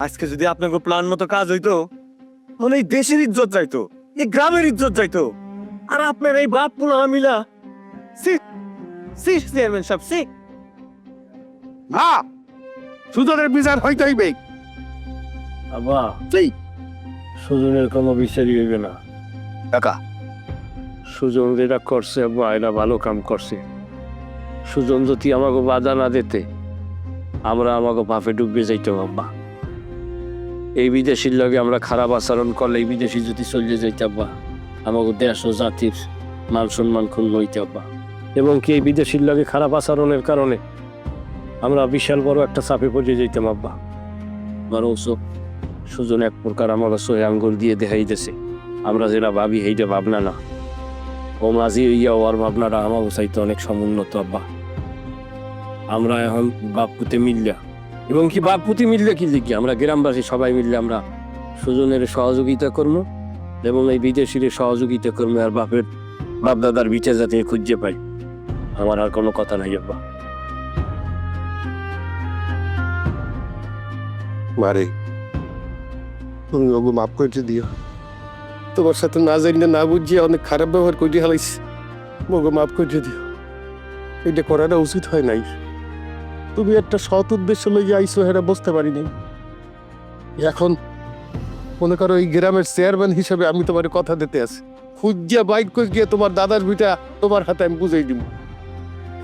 আজকে যদি আপনাকে প্ল্যান মতো কাজ হইতো তাহলে এই দেশের ইজ্জত যাইতো, এই গ্রামের ইজ্জত যাইতো। আর আপনার এই বাপ পুনা মিলা চেয়ারম্যান সাহেব হ্যাঁ, সুজনের বিচার হইতে হইবে। আবা সুজনের কোনো বিচারই হইবে না কাকা, সুজন যেটা করছে আব্বা এটা ভালো কাম করছে। সুজন যদি আমাকে বাধা না দিতে আমরা আমাকে পাপে ডুববে যাইতাম আব্বা। এই বিদেশির লগে আমরা খারাপ আচরণ করলে এই বিদেশি যদি চলে যাইতে আব্বা আমাকে দেশ ও জাতির মান সম্মান ক্ষুণ্ণ হইতে আব্বা। এবং কি এই বিদেশির লগে খারাপ আচরণের কারণে আমরা বিশাল বড় একটা চাপে পড়ে যাইতাম আব্বা। আমার ওসব সুজন এক প্রকার আমাকে সহে আঙ্গুল দিয়ে দেখাই দিয়েছে আমরা যেটা ভাবি সেইটা ভাবনা না। ও মাঝি হইয়া ওর ভাবনাটা আমাকে চাইতে অনেক সমুন্নত আব্বা। আমরা এখন বাপুতে মিললা এবং কি বাপুতে মিললে কি লিখি আমরা গ্রামবাসী সবাই মিললে আমরা সুজনের সহযোগিতা করবো এবং এই বিদেশির সহযোগিতা করবো। আর বাপ দাদার বিচে যাতে খুঁজে পাই, আমার আর কোনো কথা নাই আব্বা। মারে তুমি ওগো মাফ করে দিও। তোমার সাথে না জানি না বুঝিয়ে অনেক খারাপ ব্যবহার করে হালাইছি, ওগো মাফ করে দিও। এটা করাটা উচিত হয় নাই। তুমি একটা সৎ উদ্দেশ্য লইয়া আইসো হেরা বুঝতে পারিনি। এখন মনে করো এই গ্রামের চেয়ারম্যান হিসেবে আমি তোমার কথা দিতে আছি, খুঁজিয়া বাইক করে গিয়ে তোমার দাদার ভিটা তোমার হাতে আমি বুঝাই দিব।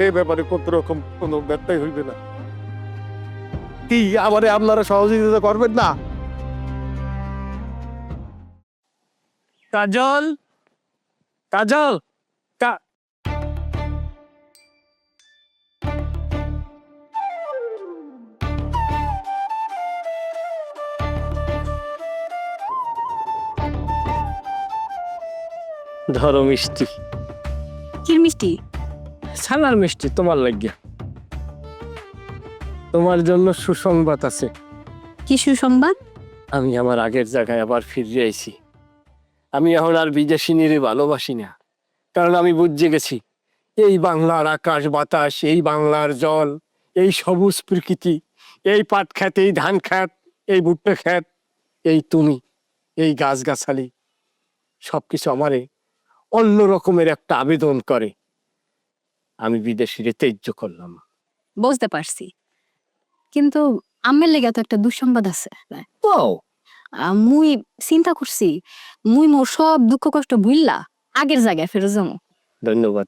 এই ব্যাপারে কত রকম কোনো ব্যর্থই হইবে না। কি আমারে আপনারা সহযোগিতা করবেন না? কাজল কাজল ধরো মিষ্টি। কি মিষ্টি? ছানার মিষ্টি তোমার লাগিয়া। তোমার জন্য সুসংবাদ আছে। কি সুসংবাদ? আমি আমার আগের জায়গায় আবার ফিরে আইছি। আমি এখন আর বিদেশিনীরে ভালোবাসি না, কারণ আমি বুঝে গেছি এই বাংলার আকাশ বাতাস, এই বাংলার জল, এই সবুজ প্রকৃতি, এই পাট ক্ষেত, এই ধান ক্ষেত, এই ভুট্টা ক্ষেত, এই তুমি, এই গাছগাছালি সবকিছু আমারে অন্য রকমের একটা আবেদন করে। আমি বিদেশিরে ত্যায্য করলাম। বুঝতে পারছি, কিন্তু আমের লেগে তো একটা দুঃসংবাদ আছে। ও মুই চিন্তা করছি, মুই মোর সব দুঃখ কষ্ট ভুললা আগের জায়গায় ফেরত যাবো। ধন্যবাদ।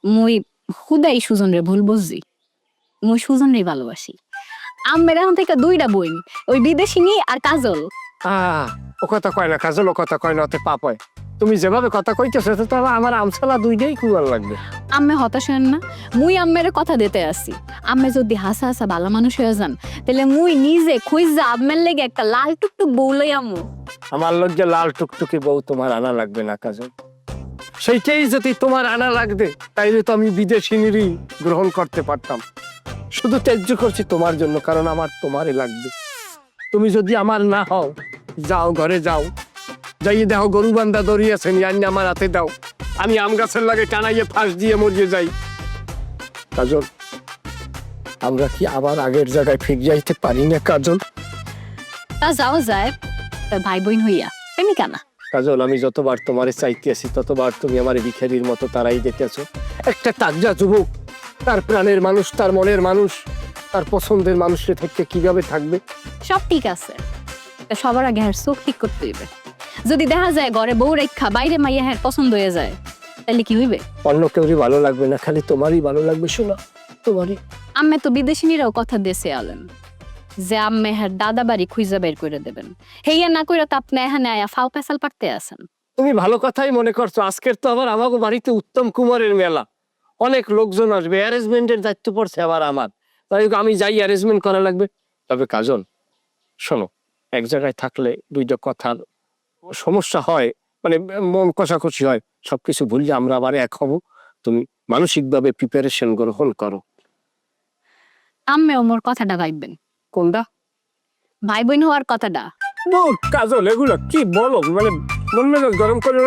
মুই হুদাই সুজনরে ভুল বুঝছি। মুই সুজনরে ভালোবাসি। আমের এখন থেকে দুইটা বোন, ওই বিদেশিনী আর কাজল। ও কথা কয় না কাজল, ও কথা কয় না, ওতে পাপ হয়। তুমি যেভাবে কথা কইতেছো তো আমার আমসালা দুইটাই কুয়ার লাগবে। আম্মে হতাশ হন না, মুই আম্মের কথা দিতে আসি। আম্মে যদি হাসা হাসা ভালো মানুষ হয়ে যান তাহলে মুই নিজে খুঁজা আম্মের লেগে একটা লাল টুকটুক বউ লই আম্মু। আমার লজ্জা লাল টুকটুকে বউ তোমার আনা লাগবে না কাজল। সেইটাই যদি তোমার আনা লাগবে তাইলে তো আমি বিদেশিনীরই গ্রহণ করতে পারতাম। শুধু ত্যায্য করছি তোমার জন্য, কারণ আমার তোমারই লাগবে। তুমি যদি আমার না হও, যাও ঘরে যাও, যাইয়ে দেখো গরু বান্ধা দড়িয়েছেন, আনি আমার হাতে দাও, আমি আম গাছের লাগে টানাইয়ে ফাঁস দিয়ে মরিয়ে যাই। কাজল, আমরা কি আবার আগের জায়গায় ফিরে যাইতে পারি না কাজল? তা যাওয়া যায়, তা ভাই বোন হইয়া প্রেমিকা না। কাজল, আমি যতবার তোমারে চাইতে আছি ততবার তুমি আমার ভিখারির মতো তারাই দেখেছো। একটা তাজা যুবক, তার প্রাণের মানুষ, তার মনের মানুষ, তার পছন্দের মানুষের থেকে কিভাবে থাকবে? সব ঠিক আছে, তা সবার আগে হ্যাঁ চোখ ঠিক করতে হইবে। যদি দেখা যায় ঘরে বউ রেখা বাইরে মাইয়া হ্যাঁ পছন্দ হয়ে যায় তাহলে কি হইবে? অন্য কেউরই ভালো লাগবে না, খালি তোমারই ভালো লাগবে। শোনা, তোমারই। আম্মে তো বিদেশিনীরাও কথা দিয়েছে আলেন যে আম্মে হ্যাঁ দাদা বাড়ি খুঁজা বের করে দেবেন। হেইয়া না কইরা তো আপনি এখানে আয়া ফাও পেশাল পারতে আছেন। তুমি ভালো কথাই মনে করছো। আজকের তো আবার আমাকে বাড়িতে উত্তম কুমারের মেলা, অনেক লোকজন আসবে, অ্যারেঞ্জমেন্টের দায়িত্ব পড়ছে আবার আমার। তাই আমি যাই, অ্যারেঞ্জমেন্ট করা লাগবে। তবে কাজল শোনো, এক জায়গায় থাকলে দুইটা কথার সমস্যা হয়, মানে মন কষাকষি হয়। সবকিছু ভুললে আমরা আবার এক হব। তুমি মানসিকভাবে প্রিপারেশন গ্রহণ করো। আম্মেও মোর কথাটা ভাববেন। কোনটা? ভাই বোন হওয়ার কথাটা। কাজল, এগুলো কি বলো? মানে মন মেজাজ গরম করে